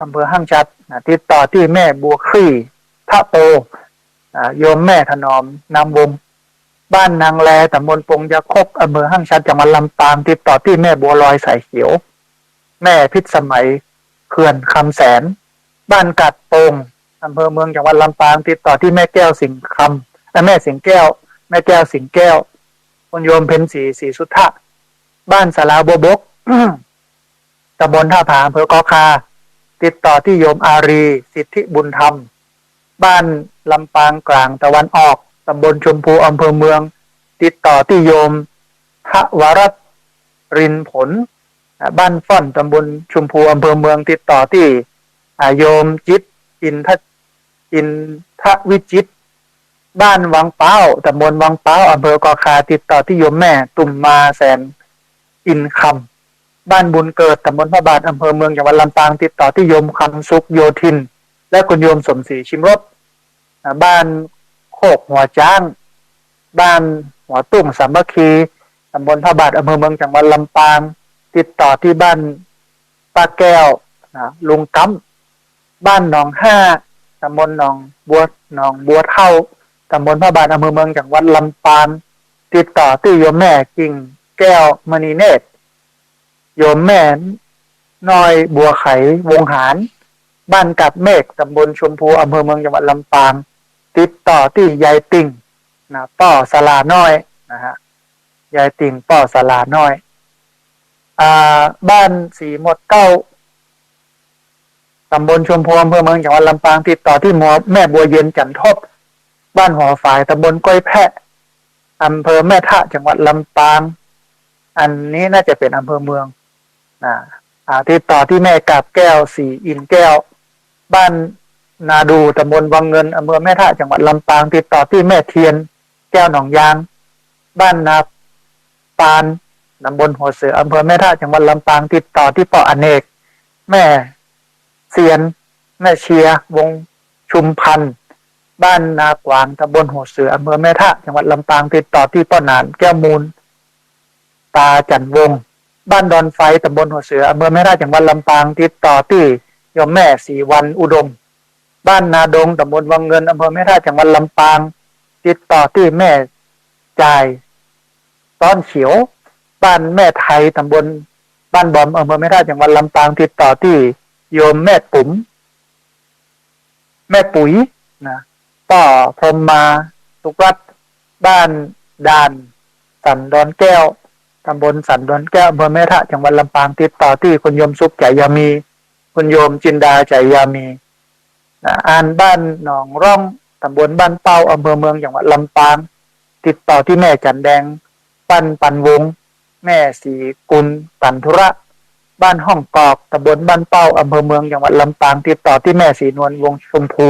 อำเภอห้างชัดติดต่อที่แม่บัวคลี่ทะโปโยมแม่ถนอมนามวงบ้านนางแลตำบลปงยาคกอำเภอห้างชัดจังหวัดลำปางติดต่อที่แม่บัวลอยสายเขียวแม่พิษสมัยเขื่อนคำแสนบ้านกัดโปงอำเภอเมืองจังหวัดลำปางติดต่อที่แม่แก้วสิงห์คำและแม่สิงห์แก้วแม่แก้วสิงห์แก้วคุณโยมเพ็ญศรีสุทธะบ้านสาราบัวบก ตำบลท่าผาอำเภอกอคาติดต่อที่โยมอารีสิทธิบุญธรรมบ้านลำปางกลางตะวันออกตำบลชมพูอำเภอเมืองติดต่อที่โยมทวรัตน์รินผลบ้านฟ่อนตำบลชมพูอำเภอเมืองติดต่อที่โยมจิตอินทวิจิตบ้านวังเป้าตำบลวังเป้าอำเภอกอคาติดต่อที่โยมแม่ตุ่มมาแสนอินคำบ้านบุญเกิดตำบลพระบาทอำเภอเมืองจังหวัดลำปางติดต่อที่โยมคำสุขโยธินและคุณโยมสมศรีชิมรสบ้านโคกหัวจ้างบ้านหัวตุ้งสามัคคีตำบลพระบาทอำเภอเมืองจังหวัดลำปางติดต่อที่บ้านป้าแก้วลุงกั๊มบ้านหนองห้าตำบลหนองบัวเท่าตำบลพระบาทอำเภอเมืองจังหวัดลำปางติดต่อที่โยมแม่กิ่งแก้วมณีเนตรโยมแม่น้อยบัวไขวงหารบ้านกับเมฆตำบลชมพูอำเภอเมืองจังหวัดลำปางติดต่อที่ยายติ่งป้อสลาน้อยนะฮะยายติ่งป้อสลาน้อยบ้านสีหมดเก้าตำบลชมพูอำเภอเมืองจังหวัดลำปางติดต่อที่แม่บัวเย็นจันทบบ้านหอฝ่ายตำบลก้อยแพะอำเภอแม่ทะจังหวัดลำปางอันนี้น่าจะเป็นอำเภอเมืองติดต่อที่แม่กาบแก้วสีอินแก้วบ้านนาดูตำบลวังเงินอำเภอแม่ทะจังหวัดลำปางติดต่อที่แม่เทียนแก้วหนองยางบ้านนาปานตำบลหัวเสืออำเภอแม่ทะจังหวัดลำปางติดต่อที่ป่ออเนกแม่เซียนแม่เชียวงชุมพันธ์บ้านนากวางตำบลหัวเสืออำเภอแม่ทะจังหวัดลำปางติดต่อที่ป่อหนานแก้วมูลตาจันวงบ้านดอนไฟตำบลหัวเสืออำเภอแม่ทะจังหวัดลำปางติดต่อที่โยมแม่สีวันอุดมบ้านนาดงตำบลวังเงินอำเภอแม่ทะจังหวัดลำปางติดต่อที่แม่จ่ายต้อนเขียวบ้านแม่ไทยตำบลบ้านบอมอำเภอแม่ทะจังหวัดลำปางติดต่อที่โยมแม่ปุ๋มแม่ปุ๋ยนะป้อพรหมมาสุรัตน์บ้านดานสันดอนแก้วตำบลสันดอนแก้วอำเภอแม่ทะจังหวัดลำปางติดต่อที่คุณโยมสุขใจยามีคุณโยมจินดาใจยามีบ้านหนองร่องตำบลบ้านเป้าอำเภอเมืองจังหวัดลำปางติดต่อที่แม่จันแดงปันวงแม่สีกุลปันธุระบ้านห้องกอกตำบลบ้านเป้าอำเภอเมืองจังหวัดลำปางติดต่อที่แม่สีนวลวงชมพู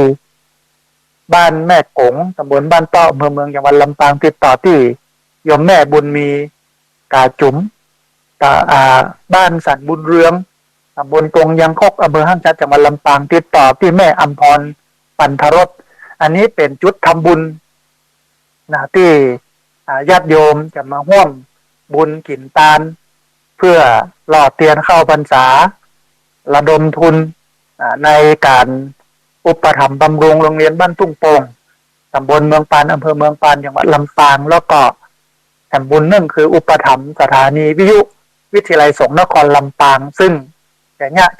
บ้านแม่กงตำบลบ้านเป้าอำเภอเมืองจังหวัดลำปางติดต่อที่โยมแม่บุญมีกาจุ๋มบ้านสันบุญเรืองตำบลกงยังคกอำเภอห้างชัดจังหวัดลำปางติดต่อที่แม่อัมพรปันธรสอันนี้เป็นจุดทำบุญที่ญาติโยมจะมาร่วมบุญกินตาลเพื่อหล่อเตียนเข้าพรรษาระดมทุนในการอุปถัมภ์บำรุงโรงเรียนบ้านทุ่งโป่งตำบลเมืองปานอำเภอเมืองปานจังหวัดลำปางแล้วก็แห่งบุญนั่นคืออุปถัมภ์สถานีวิทยาลัยสงฆ์นครลำปางซึ่ง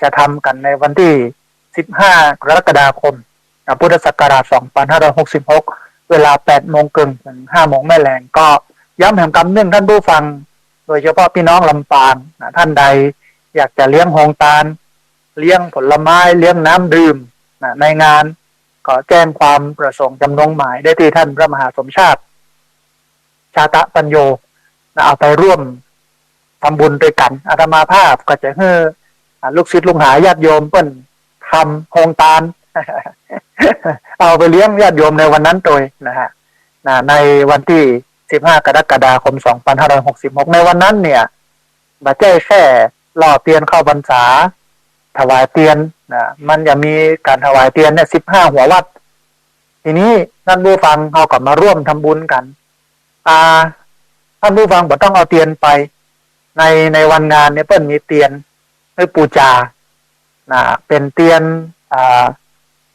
จะทำกันในวันที่15กรกฎาคมพุทธศักราช2566เวลา 8:30 นถึง 5:00 นแม่แรงก็ย้ำแห่งกำเนื่องท่านผู้ฟังโดยเฉพาะพี่น้องลำปางท่านใดอยากจะเลี้ยงโฮงตาลเลี้ยงผลไม้เลี้ยงน้ำดื่มในงานก็แจ้งความประสงค์จำนงหมายได้ที่ท่านพระมหาสมชาติชาตะปัญโยเอาไปร่วมทำบุญด้วยกันอาตมาภาพก็จะให้ลูกศิษย์ลูกหาญาติโยมเปิ้นทำโฮงตาล เอาไปเลี้ยงญาติโยมในวันนั้นโดยในวันที่15กรกฎาคม2566ในวันนั้นเนี่ยบ่ใช่แค่หล่อเตียนเข้าพรรษาถวายเตียนมันจะมีการถวายเตียนเนี่ย15หัววัดทีนี้ท่านผู้ฟังเขาก็มาร่วมทำบุญกันท่านผู้ฟังบ่ต้องเอาเตียนไปในวันงานเนี่ยเปิ้นมีเตียนให้ปูจา นะเป็นเตียน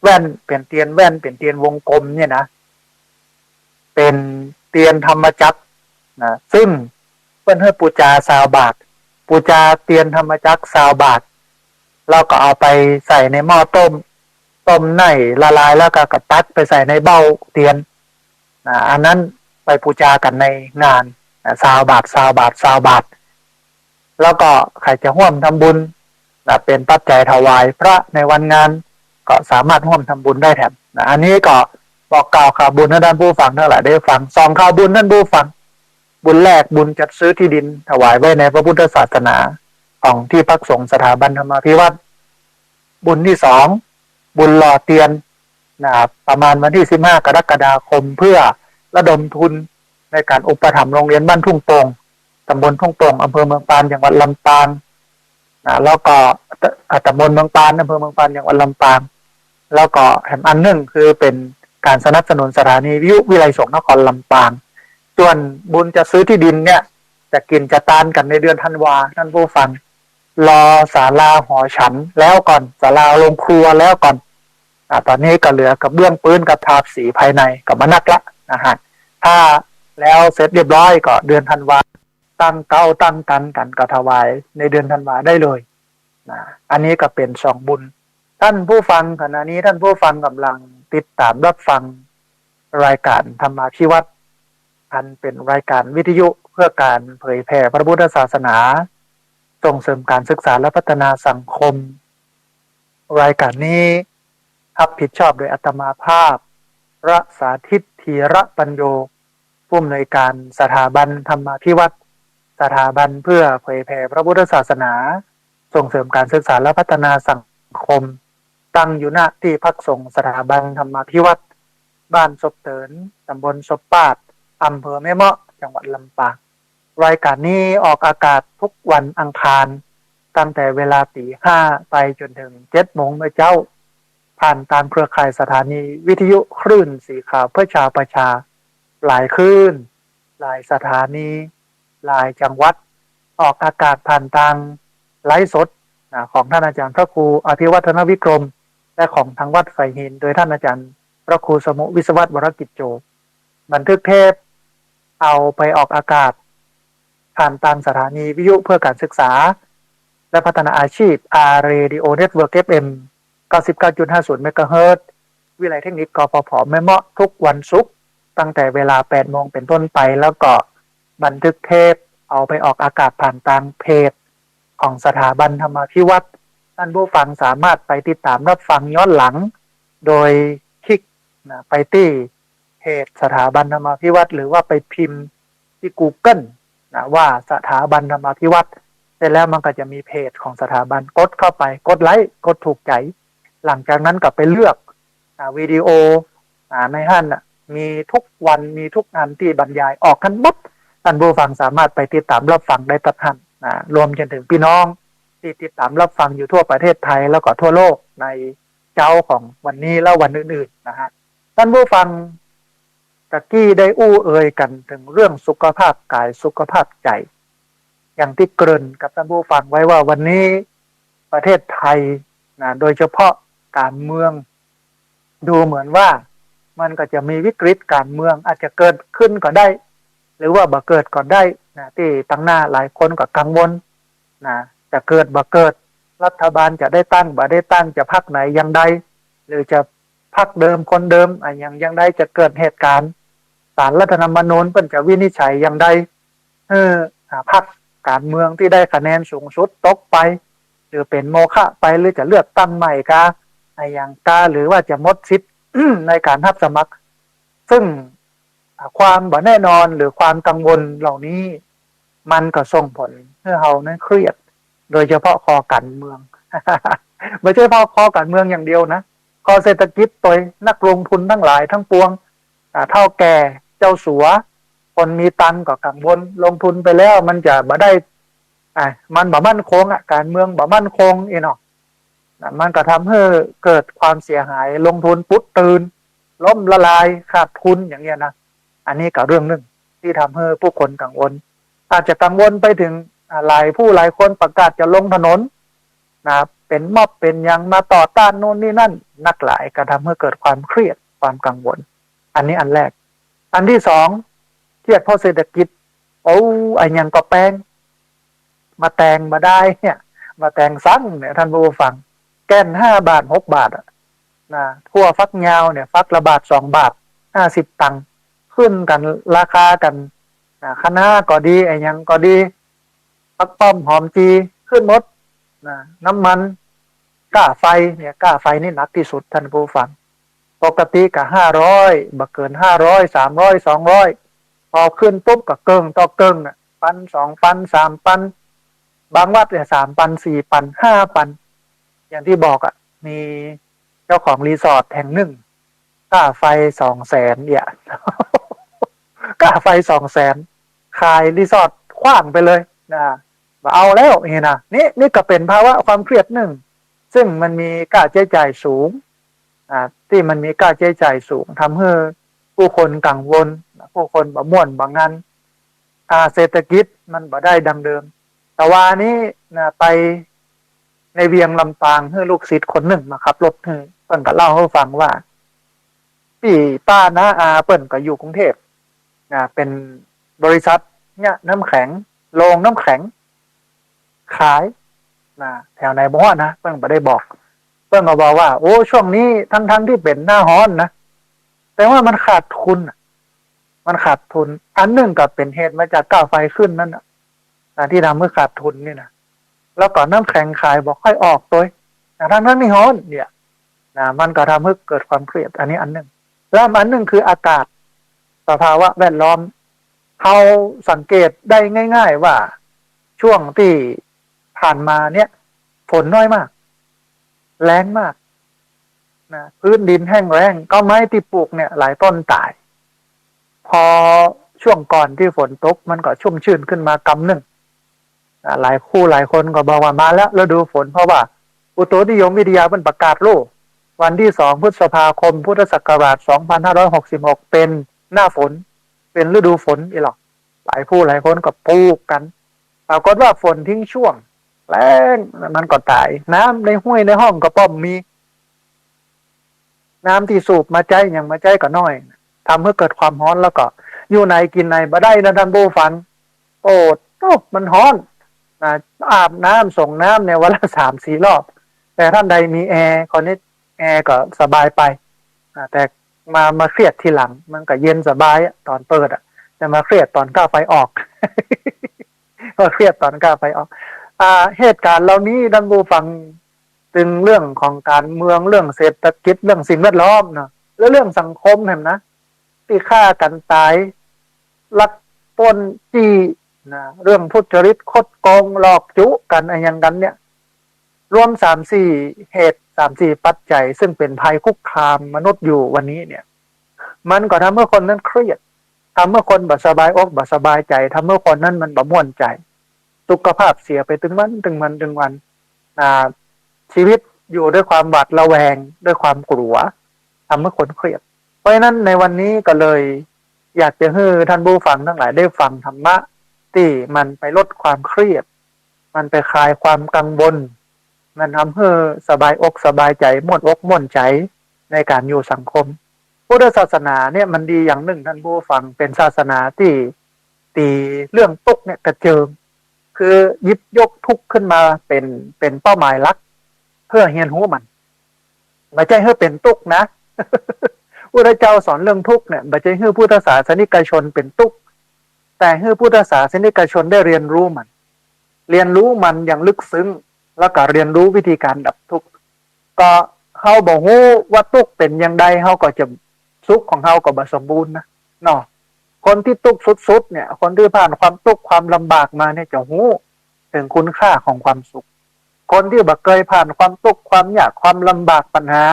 แว่นเป็นเตียนแว่นเป็นเตียนวงกลมเนี่ยนะเป็นเตียนธรรมจักรนะซึ่งเพื่อนให้ปูจาซาวบาทปูจาเตียนธรรมจักรซาวบาทเราก็เอาไปใส่ในหม้อต้มในละลายแล้วก็กระตักไปใส่ในเบ้าเตียนอันนั้นไปปูจากันในงานซาวบาทแล้วก็ใครจะร่วมทำบุญเป็นปัจจัยถวายพระในวันงานก็สามารถร่วมทำบุญได้แถมอันนี้ก็บอกกล่าวข่าวบุญให้ท่านผู้ฟังทั้งหลายได้ฟังสองข่าวบุญท่านผู้ฟังบุญแรกบุญจัดซื้อที่ดินถวายไว้ในพระพุทธศาสนาของที่พักสงฆ์สถาบันธรรมาภิวัตรบุญที่สองบุญหล่อเตียนประมาณวันที่15 กรกฎาคมเพื่อระดมทุนในการอุปถัมภ์โรงเรียนบ้านทุ่งโป่งตำบลทุ่งโป่งอำเภอเมืองปานจังหวัดลำปางแล้วก็ตำบลเมืองปานอำเภอเมืองปานจังหวัดลำปางแล้วก็แถมอันหนึ่งคือเป็นการสนับสนุนสถานีวิทยุวิไลสงฆ์นครลำปางส่วนบุญจะซื้อที่ดินเนี่ยจะกินจะตานกันในเดือนธันวาท่านผู้ฟังรอศาลาหอฉันแล้วก่อนศาลาโรงครัวแล้วก่อนตอนนี้ก็เหลือกับเบื้องปืนกับทาสีภายในกับมนักละนะฮะถ้าแล้วเสร็จเรียบร้อยก็เดือนธันวาตั้งเก้าตั้งกันก็ถวายในเดือนธันวาได้เลยอันนี้ก็เป็นสองบุญท่านผู้ฟังขณะนี้ท่านผู้ฟังกำลังติดตามรับฟังรายการธรรมาภิวัตรอันเป็นรายการวิทยุเพื่อการเผยแผ่พระพุทธศาสนาส่งเสริมการศึกษาและพัฒนาสังคมรายการนี้รับผิดชอบโดยอาตมาภาพพระสาธิตธีระปัญโยผู้อำนวยการสถาบันธรรมาภิวัตรสถาบันเพื่อเผยแผ่พระพุทธศาสนาส่งเสริมการศึกษาและพัฒนาสังคมตั้งอยู่ณที่พักสงฆ์สถาบันธรรมาภิวัตรบ้านศพเตินตำบลศพปาดอำเภอแม่เมาะจังหวัดลำปางรายการนี้ออกอากาศทุกวันอังคารตั้งแต่เวลา 5:00 ไปจนถึง 7:00 นเมื่อเจ้าผ่านตามเครือข่ายสถานีวิทยุคลื่นสีขาวเพื่อชาวประชาหลายคลื่นหลายสถานีหลายจังหวัดออกอากาศผ่านทางไลฟ์สดของท่านอาจารย์พระครูอภิวัฒนวิกรมและของทางวัดไฟหินโดยท่านอาจารย์พระครูสมุวิศวัตรวรกิจโจบันทึกเทปเอาไปออกอากาศผ่านทางสถานีวิทยุเพื่อการศึกษาและพัฒนาอาชีพ Radio Network FM 99.50 เมกะเฮิรตซ์วิทยาลัยเทคนิคกฟผ.แม่เมาะทุกวันศุกร์ตั้งแต่เวลา 8 โมงเป็นต้นไปแล้วก็บันทึกเทปเอาไปออกอากาศผ่านทางเพจของสถาบันธรรมาภิวัตรท่านผู้ฟังสามารถไปติดตามรับฟังย้อนหลังโดยคลิกไปที่เพจสถาบันธรรมาภิวัตรหรือว่าไปพิมพ์ที่ Google ว่าสถาบันธรรมาภิวัตรเสร็จแล้วมันก็จะมีเพจของสถาบันกดเข้าไปกดไลค์กดถูกใจหลังจากนั้นก็ไปเลือกวิดีโอในหันมีทุกวันมีทุกอันที่บรรยายออกกันหมดท่านผู้ฟังสามารถไปติดตามรับฟังได้ตัดหันรวมจนถึงพี่น้องที่ติดตามรับฟังอยู่ทั่วประเทศไทยแล้วก็ทั่วโลกในเจ้าของวันนี้และวันอื่นๆนะฮะท่านผู้ฟังตะกี้ได้อู้เอ่ยกันถึงเรื่องสุขภาพกายสุขภาพใจอย่างที่เกริ่นกับท่านผู้ฟังไว้ว่าวันนี้ประเทศไทยโดยเฉพาะการเมืองดูเหมือนว่ามันก็จะมีวิกฤตการเมืองอาจจะเกิดขึ้นก็ได้หรือว่าบ่เกิดก็ได้ที่ตั้งหน้าหลายคนก็กังวลจะเกิดบ่เกิดรัฐบาลจะได้ตั้งบ่ได้ตั้งจะพรรคไหนยังใดหรือจะพรรคเดิมคนเดิมยังใดจะเกิดเหตุการณ์ศาลรัฐธรรมนูญเพิ่นจะวินิจฉัยยังใดพรรคการเมืองที่ได้คะแนนสูงสุดตกไปหรือเป็นโมฆะไปหรือจะเลือกตั้งใหม่กาอย่างกาหรือว่าจะหมดสิทธิ์ ในการรับสมัครซึ่งความบ่แน่นอนหรือความกังวลเหล่านี้มันก็ส่งผลให้เรานั้นเครียดโดยเฉพาะคอการเมือง ไม่ใช่พอคอการเมืองอย่างเดียวนะคอเศรษฐกิจตัวนักลงทุนทั้งหลายทั้งปวงเท่าแก่เจ้าสัวคนมีตังก็กังวลลงทุนไปแล้วมันจะบ่ได้มันบ่มั่นคงการเมืองบ่มั่นคงเนาะมันก็ทำให้เกิดความเสียหายลงทุนปุ๊บตื่นล้มละลายขาดทุนอย่างเงี้ยนะอันนี้ก็เรื่องนึงที่ทำให้ผู้คนกังวลอาจจะกังวลไปถึงหลายคนประกาศจะลงถนน นะเป็นม็อบเป็นยังมาต่อต้านโน่นนี่นั่นนักหลายกระทำให้เกิดความเครียดความกังวลอันนี้อันแรกอันที่สองเครียดเพราะเศรษฐกิจโอ้ไอ้ยังก็แปลงมาแต่งมาได้เนี่ยมาแต่งสั่งเนี่ยท่านผู้ฟังแก้น5 บาท 6 บาทนะทั่วฟักยาวเนี่ยฟักละบาท2 บาท50 ตังค์ขึ้นกันราคากันนะคณะก็ดีไอ้ยังก็ดีฟักป้อมหอมจีขึ้นหมดนะน้ำมันก้าไฟเนี่ยก้าไฟนี่หนักที่สุดท่านผู้ฟังปกติก็500บักเกิน500 300 200พอขึ้นปุ๊บก็เกิงต่อเกิงปัน2 ปัน3 ปันบางวัดเนี่ย3 ปัน4 ปัน5 ปันอย่างที่บอกมีเจ้าของรีสอร์ทแห่งหนึ่งค่าไฟ200,000เนี่ยค่าไฟ200,000ขายรีสอร์ทขว้างไปเลยนะเอาแล้วนี่นะนี่ก็เป็นภาวะความเครียดหนึ่งซึ่งมันมีค่าใช้จ่ายสูงที่มันมีค่าใช้จ่ายสูงทำให้ผู้คนกังวลผู้คนบ่ม่วนบ่งันเศรษฐกิจมันบ่ได้ดังเดิมแต่ว่านี้นะไปในเวียงลำปางให้ลูกศิษย์คนหนึ่งมาขับรถให้เปิ้นก็เล่าให้ฟังว่าพี่ป้านะเปิ้นก็อยู่กรุงเทพเป็นบริษัทเนี่ยน้ำแข็งโรงน้ำแข็งขายแถวไหนบ่ฮอดนะเปิ้นบ่ได้บอกเปิ้นก็บอกว่าโอ้ช่วงนี้ทั้งที่เป็นหน้าร้อนนะแต่ว่ามันขาดทุนมันขาดทุนอันหนึ่งก็เป็นเหตุมาจากค่าไฟขึ้นนั่นที่ทำให้ขาดทุนนี่นะแล้วก่อนน้ำแข็งขายบอกค่อยออกตัวทั้งนี่ฮ้อนเนี่ยมันก็ทำให้เกิดความเครียดอันนี้อันหนึ่งแล้วอันหนึ่งคืออากาศสภาวะแวดล้อมเขาสังเกตได้ง่ายๆว่าช่วงที่ผ่านมาเนี่ยฝนน้อยมากแล้งมากพื้นดินแห้งแล้งก็ไม้ที่ปลูกเนี่ยหลายต้นตายพอช่วงก่อนที่ฝนตกมันก็ชุ่มชื่นขึ้นมากำหนึ่งหลายคู่หลายคนก็บอกว่ามาแล้วฤดูฝนเพราะว่าอุตุนิยมวิทยามันประกาศโลกวันที่2 พฤษภาคมพุทธศักราช2566เป็นหน้าฝนเป็นฤดูฝนอีหรอกหลายคู่หลายคนก็ปลูกกันปรากฏว่าฝนทิ้งช่วงแล้งมันก็ตายน้ำในห้วยในห้องก็ป้อมมีน้ำที่สูบมาใจอย่างมาใจก็น้อยทำให้เกิดความร้อนแล้วก็อยู่ไหนกินไหนบ่ได้นะท่านผู้ฟังโอ้มันร้อนอาบน้ำส่งน้ำเนี่ยวันละ3-4 รอบแต่ท่านใดมีแอร์คนนี้แอร์ก็สบายไปแต่มาเครียดทีหลังมันก็เย็นสบายตอนเปิดแต่มาเครียดตอนค่าไฟออก ก็เครียดตอนค่าไฟออกเหตุการณ์เหล่านี้ท่านผู้ฟังถึงเรื่องของการเมืองเรื่องเศรษฐกิจเรื่องสิ่งแวดล้อมนะแล้วเรื่องสังคมเห็นนะที่ฆ่ากันตายลักปล้นจี้เรื่องทุจริตคดโกงหลอกจุกันอะไรอย่างนั้นเนี่ยรวม3-4 เหตุ3-4 ปัจจัยซึ่งเป็นภัยคุกคามมนุษย์อยู่วันนี้เนี่ยมันก็ทำให้คนนั้นเครียดทำให้คนบ่สบายอกบ่สบายใจทำให้คนนั้นมันบ่ม่วนใจสุขภาพเสียไปถึงวันชีวิตอยู่ด้วยความหวาดระแวงด้วยความกลัวทำให้คนเครียดเพราะฉะนั้นในวันนี้ก็เลยอยากจะให้ท่านผู้ฟังทั้งหลายได้ฟังธรรมะที่มันไปลดความเครียดมันไปคลายความกังวลมันทำให้สบายอกสบายใจม่วนอกม่วนใจในการอยู่สังคมพุทธศาสนาเนี่ยมันดีอย่างหนึ่งท่านผู้ฟังเป็นศาสนาที่ตีเรื่องทุกข์เนี่ยกระเจิงคือหยิบยกทุกข์ขึ้นมาเป็นเป้าหมายหลักเพื่อเรียนรู้มันไม่ใช่ให้เป็นทุกข์นะ พระเจ้าสอนเรื่องทุกข์เนี่ยไม่ใช่ให้พุทธศาสนิกชนเป็นทุกข์แต่ให้พุทธศาสนิกชนได้เรียนรู้มันอย่างลึกซึ้งแล้วก็เรียนรู้วิธีการดับทุกข์ก็เฮาบ่ฮู้ว่าทุกข์เป็นอย่างใดเฮาก็จะสุขของเฮาก็บ่สมบูรณ์นะเนาะคนที่ทุกข์สุดๆเนี่ยคนที่ผ่านความทุกข์ความลำบากมาเนี่ยจะฮู้ถึงคุณค่าของความสุขคนที่บ่เคยผ่านความทุกข์ความยากความลำบากปัญหา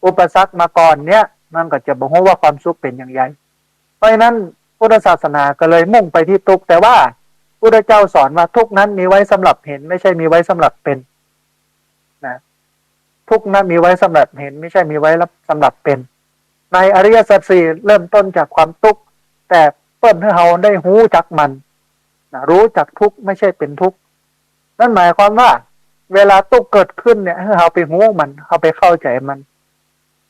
อุปสรรคมาก่อนเนี่ยมันก็จะบ่ฮู้ว่าความสุขเป็นอย่างไรเพราะฉะนั้นพุทธศาสนาก็เลยมุ่งไปที่ทุกข์แต่ว่าพุทธเจ้าสอนว่าทุกข์นั้นมีไว้สำหรับเห็นไม่ใช่มีไว้สำหรับเป็นนะทุกข์นั้นมีไว้สำหรับเห็นไม่ใช่มีไว้สำหรับเป็นในอริยสัจสี่เริ่มต้นจากความทุกข์แต่เปิ้นให้เราได้รู้จักมันรู้จักทุกข์ไม่ใช่เป็นทุกข์นั่นหมายความว่า เวลาตุกเกิดขึ้นเนี่ยให้เราไปหูมันเราไปเข้าใจมัน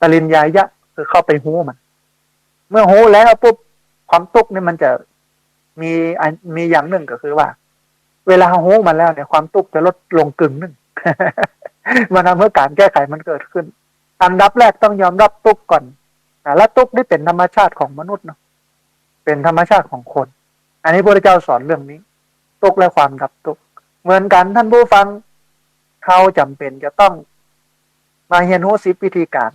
ปริญญายะคือเข้าไปหูมันเมื่อหูแล้วปุ๊บความตุกเนี่ยมันจะมีมีอย่างหนึ่งก็คือว่าเวลาหูมันแล้วเนี่ยความตุกจะลดลงกึ่งหนึ่ง มันทำให้การแก้ไขมันเกิดขึ้นอันดับแรกต้องยอมรับตุกก่อนและตุกนี่เป็นธรรมชาติของมนุษย์เนาะเป็นธรรมชาติของคนอันนี้พระพุทธเจ้าสอนเรื่องนี้ตุกและความดับตุกเหมือนกันท่านผู้ฟังเขาจำเป็นจะต้องมาเรียนรู้10 วิธีการ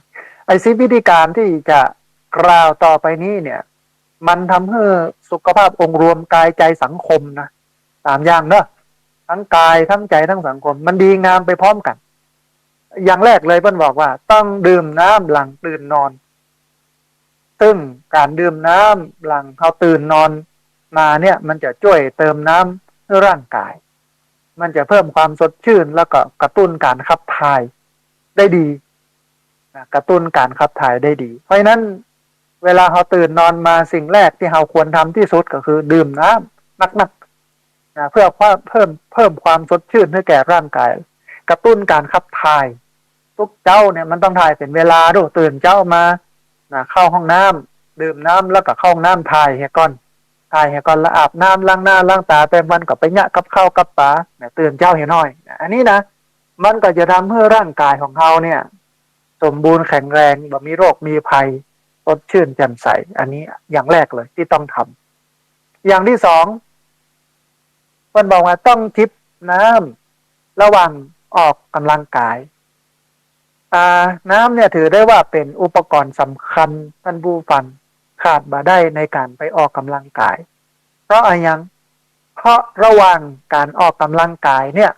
ไอ้10 วิธีการที่จะกล่าวต่อไปนี้เนี่ยมันทำให้สุขภาพองค์รวมกายใจสังคมนะ3 อย่างเนอะทั้งกายทั้งใจทั้งสังคมมันดีงามไปพร้อมกันอย่างแรกเลยเพิ่นบอกว่าต้องดื่มน้ำหลังตื่นนอนซึ่งการดื่มน้ำหลังเขาตื่นนอนมาเนี่ยมันจะช่วยเติมน้ำให้ร่างกายมันจะเพิ่มความสดชื่นแล้วก็กระตุ้นการขับถ่ายได้ดีกระตุ้นการขับถ่ายได้ดีเพราะฉะนั้นเวลาเขาตื่นนอนมาสิ่งแรกที่เราควรทำที่สุดก็คือดื่มน้ำนักๆเพื่อเพิ่มความสดชื่นให้แก่ร่างกายกระตุ้นการขับถ่ายทุกเจ้าเนี่ยมันต้องถ่ายเป็นเวลาด้วยตื่นเจ้ามาเข้าห้องน้ำดื่มน้ำแล้วก็เข้าห้องน้ำถ่ายให้ก่อนแล้วอาบน้ำล้างหน้าล้างตาแปรงฟันกับไปเนี่ยกับข้าวกับปลาตื่นเจ้าเห็นน้อยอันนี้นะมันก็จะทำให้ร่างกายของเขาเนี่ยสมบูรณ์แข็งแรงแบบมีโรคมีภัยสดชื่นแจ่มใสอันนี้อย่างแรกเลยที่ต้องทำอย่างที่สองเพิ่นบอกว่าต้องจิบน้ำระหว่างออกกำลังกายน้ำเนี่ยถือได้ว่าเป็นอุปกรณ์สำคัญท่านผู้ฟังขาดบ่ได้ในการไปออกกำลังกายเพราะอะไรยังเพราะระหว่างการออกกำลังกายเนี่ย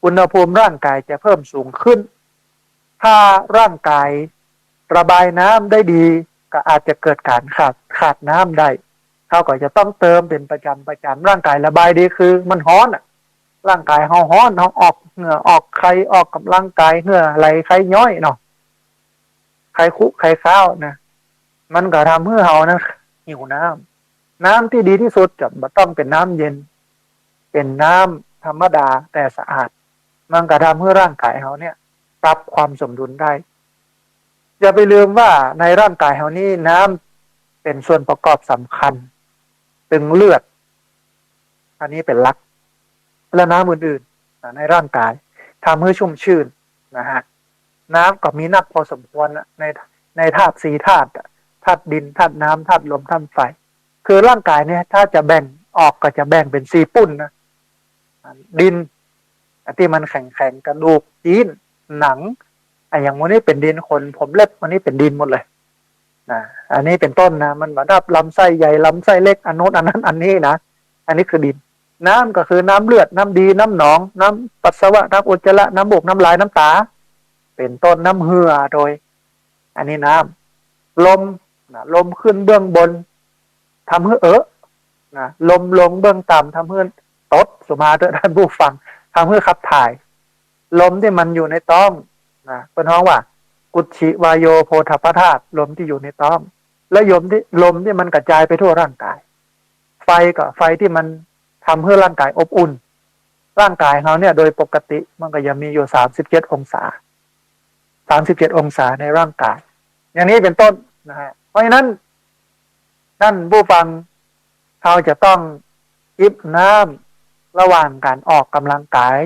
อุณหภูมิร่างกายจะเพิ่มสูงขึ้นถ้าร่างกายระบายน้ำได้ดีก็อาจจะเกิดการขาดน้ำได้เขาก็จะต้องเติมเป็นประจำร่างกายระบายดีคือมันร้อนร่างกายเราร้อนเราออกเหงื่อออกไข้ออกกำลังกายเหงื่อไหลไข้ย้อยเนาะไข้คุไข้ข้าวนะมันก็ทำให้เรานะหิวน้ำที่ดีที่สุดจะไม่ต้องเป็นน้ำเย็นเป็นน้ำธรรมดาแต่สะอาดมันก็ทำให้ร่างกายเราเนี่ยปรับความสมดุลได้อย่าไปลืมว่าในร่างกายเรานี่น้ำเป็นส่วนประกอบสำคัญถึงเลือดอันนี้เป็นหลักและน้ำอื่นๆในร่างกายทำให้ชุ่มชื่นนะฮะน้ำก็มีนักพอสมควรในธาตุ4 ธาตุธาตุดินธาตุน้ำธาตุลมธาตุไฟคือร่างกายเนี่ยถ้าจะแบ่งออกก็จะแบ่งเป็น4 ปุ้นนะดินที่มันแข็งกระดูกจีนหนังอย่างวันนี้เป็นดินคนผมเล็บวันนี้เป็นดินหมดเลยอันนี้เป็นต้นนะมันเหมือนกับลำไส้ใหญ่ลำไส้เล็กอันโน้นอันนั้นอันนี้นะอันนี้คือดินน้ำก็คือน้ำเลือดน้ำดีน้ำหนองน้ำปัสสาวะน้ำอุจจาระน้ำมูกน้ำลายน้ำตาเป็นต้นน้ำเหือโดยอันนี้น้ำลมขึ้นเบื้องบนทำให้ลมลงเบื้องต่ำทำให้ตดสุมาเถอะท่านผู้ฟังทำให้ขับถ่ายลมที่มันอยู่ในท้องเป็นห้องว่ากุชิวายโยโพธพธาตุลมที่อยู่ในท้องและลมที่มันกระจายไปทั่วร่างกายไฟก็ไฟที่มันทำให้ร่างกายอบอุ่นร่างกายเขาเนี่ยโดยปกติมันก็ยังมีอยู่37 องศาในร่างกายอย่างนี้เป็นต้นนะฮะเพราะฉะนั้นท่านผู้ฟังเขาจะต้องจิบน้ำระหว่างการออกกำลังกาย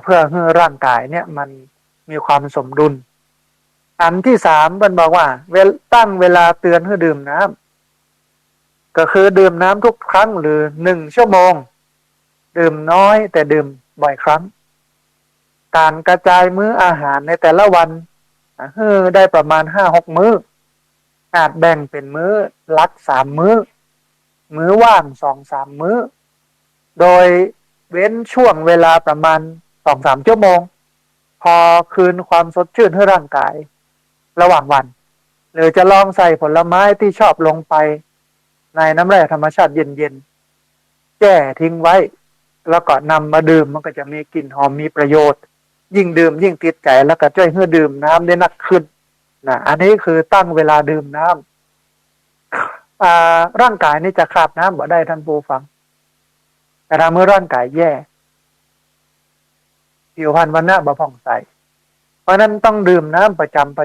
เพื่อให้ร่างกายเนี่ยมันมีความสมดุลอันที่3มันบอกว่าตั้งเวลาเตือนให้ดื่มน้ำก็คือดื่มน้ำทุกครั้งหรือ1 ชั่วโมงดื่มน้อยแต่ดื่มบ่อยครั้งการกระจายมื้ออาหารในแต่ละวันให้ได้ประมาณ 5-6 มื้ออาจแบ่งเป็นมื้อหลัก3 มื้อว่าง 2-3 มื้อโดยเว้นช่วงเวลาประมาณ 2-3 ชั่วโมงพอคืนความสดชื่นให้ร่างกายระหว่างวันหรือจะลองใส่ผลไม้ที่ชอบลงไปในน้ำแร่ธรรมชาติเย็นๆแช่ทิ้งไว้แล้วก็นำมาดื่มมันก็จะมีกลิ่นหอมมีประโยชน์ยิ่งดื่มยิ่งติดใจแล้วก็ช่วยให้ดื่มน้ำได้นักขึ้นอันนี้คือตั้งเวลาดื่มน้ำร่างกายนี่จะขาดน้ำบ่ได้ท่านผู้ฟังแต่ถ้าเมื่อร่างกายแย่ ผิวพรรณวันณะบ่ผ่องใสเพราะนั้นต้องดื่มน้ำประจำ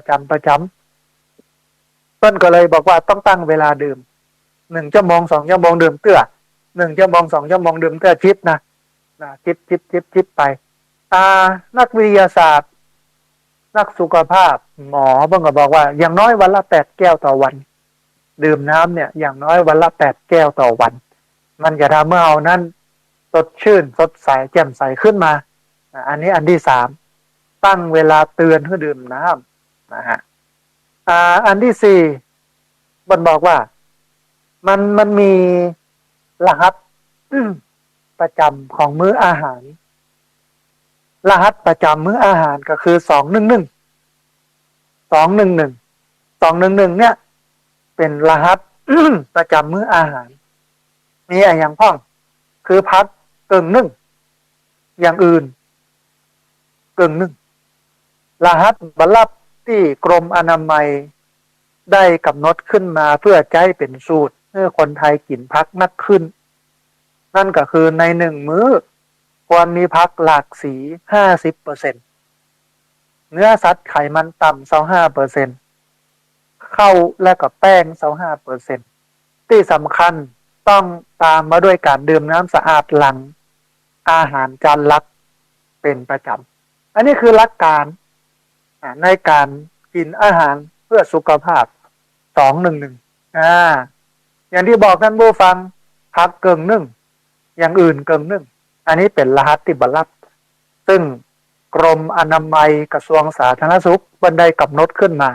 ต้นก็เลยบอกว่าต้องตั้งเวลาดื่ม1 ชั่วโมง 2 ชั่วโมงดื่มเตื้อ1 ชั่วโมง 2 ชั่วโมงดื่มเตื้อจิบนะจิบไปนักวิทยาศาสตร์นักสุขภาพหมอเพิ่งก็บอกว่าอย่างน้อยวันละ8 แก้วต่อวันดื่มน้ำเนี่ยอย่างน้อยวันละ8 แก้วต่อวันมันจะทำเมื่อเอานั้นสดชื่นสดใสแจ่มใสขึ้นมาอันนี้อันที่3ตั้งเวลาเตือนให้ดื่มน้ำนะฮะอันที่4มันบอกว่ามันมีรหัสประจำของมื้ออาหารรหัสประจำมื้ออาหารก็คือ211เนี่ยเป็นรหัสประจำมื้ออาหารมีอะไรอย่างพ้องคือพักกึ่งหนึ่งอย่างอื่นกึ่งหนึ่งรหัสบัลลับที่กรมอนามัยได้กำหนดขึ้นมาเพื่อใช้เป็นสูตรเพื่อคนไทยกินพักนักขึ้นนั่นก็คือใน1 มื้อควรมีพักหลากสี 50%เนื้อสัตว์ไขมันต่ำ 25%ข้าวและกับแป้ง 25%ที่สำคัญต้องตามมาด้วยการดื่มน้ำสะอาดหลังอาหารจานหลักเป็นประจำอันนี้คือหลักการในการกินอาหารเพื่อสุขภาพ211อย่างที่บอกท่านผู้ฟังพักเกิงนึ่งอย่างอื่นเกิงนึ่งอันนี้เป็นรหัสที่บัลลับซึ่งกรมอนามัยกระทรวงสาธารณสุขบันไดกำหนดขึ้นมา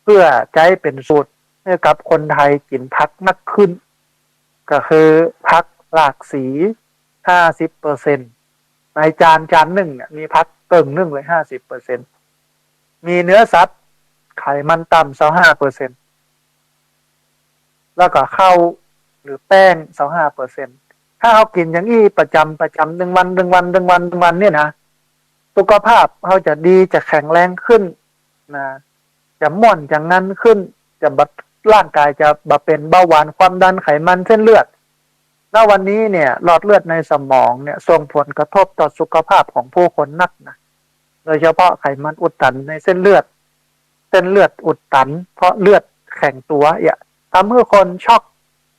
เพื่อใช้เป็นสูตรให้กับคนไทยกินพักนักขึ้นก็คือพักหลากสี 50%ในจานหนึ่งเนี่ยมีพักเกิงนึ่งไว้ 50%มีเนื้อสัตว์ไขมันต่ำ 25%แล้วก็ข้าวหรือแป้ง 25%ถ้าเขากินอย่างนี้ประจำ1 วันเนี่ยนะสุขภาพเขาจะดีจะแข็งแรงขึ้นนะจะม่วนจะงั้นขึ้นจะร่างกายจะเป็นเบาหวานความดันไขมันเส้นเลือดณวันนี้เนี่ยหลอดเลือดในสมองเนี่ยส่งผลกระทบต่อสุขภาพของผู้คนนักนะโดยเฉพาะไขมันอุดตันในเส้นเลือดอุดตันเพราะเลือดแข็งตัวทำให้คนช็อก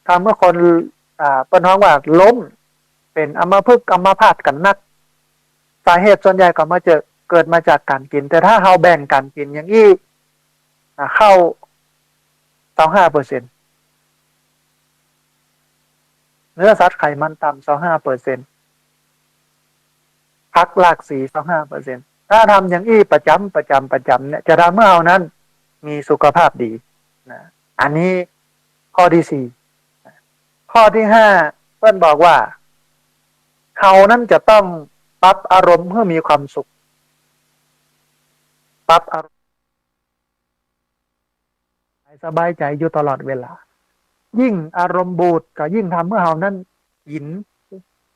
ทำให้คนเป็นท้องว่าล้มเป็นอัมพฤกษ์อัมพาตกันนักสาเหตุส่วนใหญ่ก็เกิดมาจากการกินแต่ถ้าเราแบ่งการกินอย่างนี้เข้า 25%เนื้อสัตว์ไขมันต่ำ 25%พักหลากสี 25%ถ้าทำอย่างนี้ประจำเนี่ยจะทำเมื่อเอานั้นมีสุขภาพดีนะอันนี้ข้อที่4ข้อที่5เพื่อนบอกว่าเขานั้นจะต้องปรับอารมณ์เพื่อมีความสุขปรับอารมณ์สบายใจอยู่ตลอดเวลายิ่งอารมณ์บูดก็ยิ่งทำเมื่อเรานั้นกิน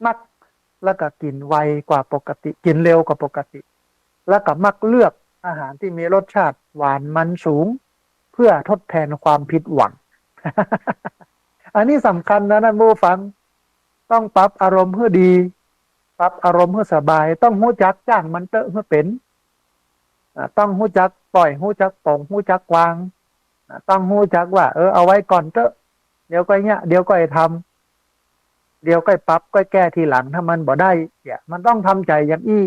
มักแล้วก็กินไวกว่าปกติกินเร็วกว่าปกติแล้วก็มักเลือกอาหารที่มีรสชาติหวานมันสูงเพื่อทดแทนความผิดหวัง อันนี้สำคัญนะท่านผู้ฟังต้องปรับอารมณ์เพื่อดีปรับอารมณ์เพื่อสบายต้องหู้จักจ้างมันเตอะเพื่อเป็นต้องหู้จักปล่อยหู้จักปล่องหู้จักวางต้องหู้จักว่าเอาไว้ก่อนเตอะเดี๋ยวก็เดี๋ยวก็ทำเดี๋ยวก็ปรับก็แก้ทีหลังถ้ามันบ่ได้มันต้องทำใจอย่างอี้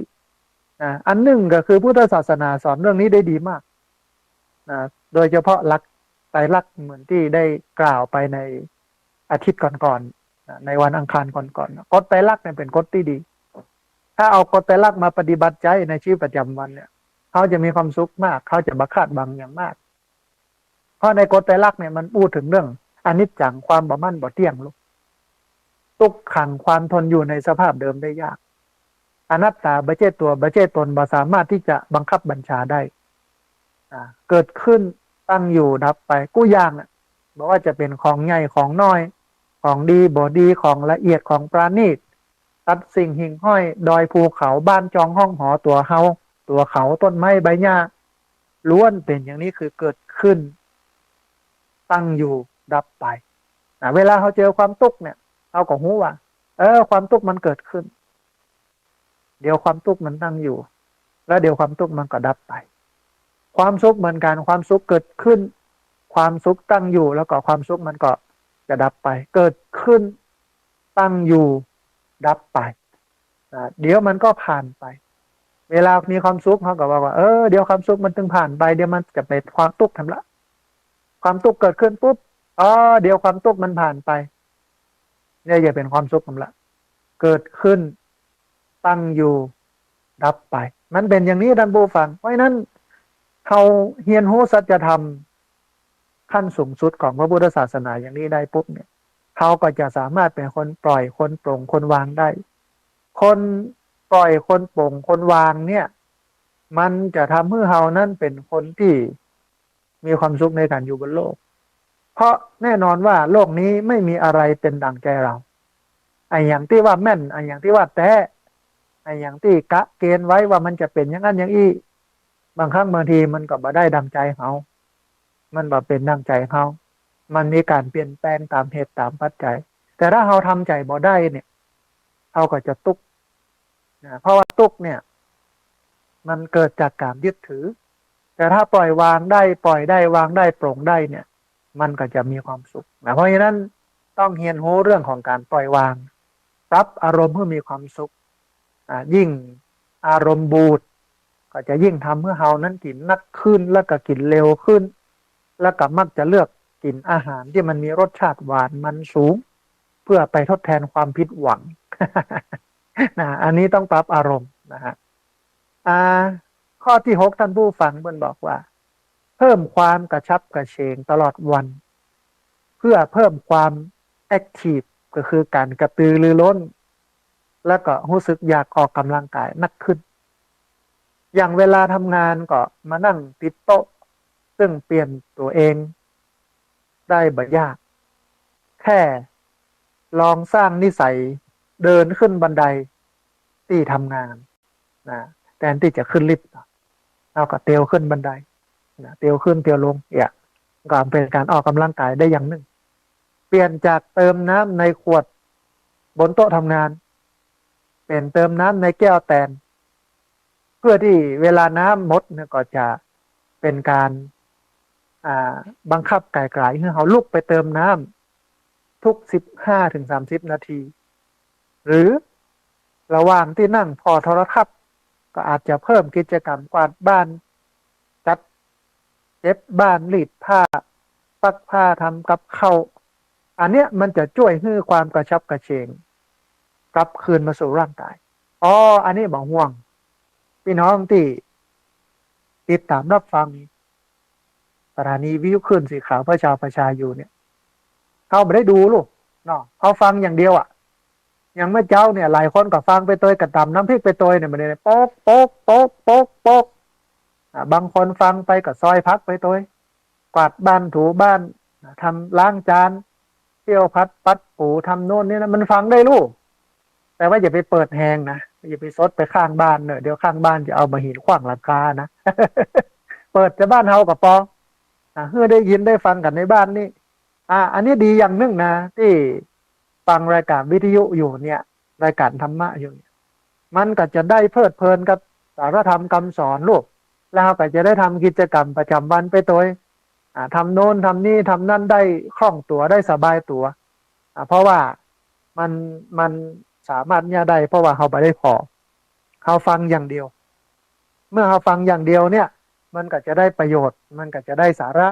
อันหนึ่งก็คือพุทธศาสนาสอนเรื่องนี้ได้ดีมากโดยเฉพาะหลักไตรลักษณ์เหมือนที่ได้กล่าวไปในอาทิตย์ก่อนๆในวันอังคารก่อนๆกฎไตรลักษณ์เนี่ยเป็นกฎที่ดีถ้าเอากฎไตรลักษณ์มาปฏิบัติใจในชีวิตประจำวันเนี่ยเขาจะมีความสุขมากเขาจะบัคาดบังอย่างมากเพราะในกฎไตรลักษณ์เนี่ยมันพูดถึงเรื่องอนิจจังความบ่มั่นบ่เที่ยงลูกทุกขังความทนอยู่ในสภาพเดิมได้ยากอนัตตาบ่ใช่ตัวบ่ใช่ตนบ่สามารถที่จะบังคับบัญชาได้เกิดขึ้นตั้งอยู่ดับไปกู้ย่างบอกว่าจะเป็นของใหญ่ของน้อยของดีบ่ดีของละเอียดของปราณีตตัดสิ่งหิ่งห้อยดอยภูเขาบ้านจองห้องหอตัวเขาต้นไม้ใบหญ้าล้วนเป็นอย่างนี้คือเกิดขึ้นตั้งอยู่ดับไปเวลาเขาเจอความทุกข์เนี่ยเขาก็รู้ว่าความทุกข์มันเกิดขึ้น เดี๋ยวความทุกข์มันตั้งอยู่แล้วเดี๋ยวความทุกข์มันก็ดับไปความสุขเหมือนกันความสุขเกิดขึ้นความสุขตั้งอยู่แล้วก็ความสุขมันก็จะดับไปเกิดขึ้นตั้งอยู่ดับไปเดี๋ยวมันก็ผ่านไปเวลามีความสุขเขาก็บอกว่าเดี๋ยวความสุขมันถึงผ่านไปเดี๋ยวมันจะเป็นความทุกข์ทำละความทุกข์เกิดขึ้นปุ๊บเดี๋ยวความทุกข์มันผ่านไปเนี่ยจะเป็นความสุขทำละเกิดขึ้นตั้งอยู่ดับไปมันเป็นอย่างนี้ท่านผู้ฟังเพราะฉะนั้นเขาเฮียนรู้สัจธรรมขั้นสูงสุดของพระพุทธศาสนาอย่างนี้ได้ปุ๊บเนี่ยเขาก็จะสามารถเป็นคนปล่อยคนปลงคนวางได้คนปล่อยคนปลงคนวางเนี่ยมันจะทำให้เรานั้นเป็นคนที่มีความสุขในการอยู่บนโลกเพราะแน่นอนว่าโลกนี้ไม่มีอะไรเป็นดั่งใจเราไอ้อย่างที่ว่าแม่นไอ้อย่างที่ว่าแท้ไอ้อย่างที่กะเกณฑ์ไว้ว่ามันจะเป็นอย่างนั้นอย่างอี้บางครั้งบางทีมันก็บ่ได้ดังใจเขามันบ่เป็นดังใจเขามันมีการเปลี่ยนแปลงตามเหตุตามปัจจัยแต่ถ้าเราทำใจบ่ได้เนี่ยเราก็จะทุกข์เพราะว่าทุกข์เนี่ยมันเกิดจากการยึดถือแต่ถ้าปล่อยวางได้ปล่อยได้วางได้ปลงได้เนี่ยมันก็จะมีความสุขเพราะฉะนั้นต้องเรียนรู้เรื่องของการปล่อยวางปรับอารมณ์เพื่อมีความสุขยิ่งอารมณ์บูดก็จะยิ่งทำให้เรานั้นกินนักขึ้นแล้วก็กินเร็วขึ้นแล้วก็มักจะเลือกกินอาหารที่มันมีรสชาติหวานมันสูงเพื่อไปทดแทนความผิดหวัง อันนี้ต้องปรับอารมณ์นะฮะข้อที่6ท่านผู้ฟังเพิ่นบอกว่าเพิ่มความกระชับกระเฉงตลอดวันเพื่อเพิ่มความแอคทีฟก็คือการกระตือรือร้นแล้วก็รู้สึกอยากออกกำลังกายนักขึ้นอย่างเวลาทำงานก็มานั่งติดโต๊ะซึ่งเปลี่ยนตัวเองได้บ่ยากแค่ลองสร้างนิสัยเดินขึ้นบันไดที่ทำงานนะแทนที่จะขึ้นลิฟต์เราก็เตียวขึ้นบันไดนะเตียวขึ้นเตียวลงก็เป็นการออกกำลังกายได้อย่างหนึ่งเปลี่ยนจากเติมน้ำในขวดบนโต๊ะทำงานเป็นเติมน้ำในแก้วแตนเพื่อที่เวลาน้ำหมดเนี่ยก็จะเป็นการบังคับไกลๆให้เขาลุกไปเติมน้ำทุก15-30 นาทีหรือระหว่างที่นั่งพอโทรทัศน์ก็อาจจะเพิ่มกิจกรรมกวาดบ้านจัดเย็บบ้านรีดผ้าซักผ้าทำกับข้าวอันเนี้ยมันจะช่วยให้ความกระชับกระเฉงกลับคืนมาสู่ร่างกายอันนี้บอกห่วงพี่น้องที่ติดตามรับฟังสถานีวิทยุคลื่นสีขาวพระชาวประชาอยู่เนี่ยเขาไม่ได้ดูลูกเนาะเขาฟังอย่างเดียวอย่างเมื่อเจ้าเนี่ยหลายคนก็ฟังไปตัวกระตำน้ำพริกไปตัวเนี่ยมันเนี่ยโป๊กโป๊กโป๊กโป๊กโป๊กบางคนฟังไปก็ซอยพักไปตัวกวาดบ้านถูบ้านทำล้างจานเที่ยวพัดปัดปูทำโน่นนี่นะมันฟังได้ลูกแต่ว่าอย่าไปเปิดแหงนะอย่าไปซดไปข้างบ้านเนอะเดี๋ยวข้างบ้านจะเอามาหินขว้างหลังคานะ เปิดจะบ้านเฮากับปอเพื่อได้ยินได้ฟังกันในบ้านนี่อันนี้ดีอย่างหนึ่งนะที่ฟังรายการวิทยุอยู่เนี่ยรายการธรรมะอยู่เนี่ยมันก็จะได้เพลิดเพลินกับสารธรรมคำสอนลูกแล้วก็จะได้ทำกิจกรรมประจำวันไปตัวทำโน้นทำนี่ทำนั่นได้คล่องตัวได้สบายตัวเพราะว่ามันสามารถเนี่ยได้เพราะว่าเขาไปได้พอเขาฟังอย่างเดียวเมื่อเขาฟังอย่างเดียวเนี่ยมันก็จะได้ประโยชน์มันก็จะได้สาระ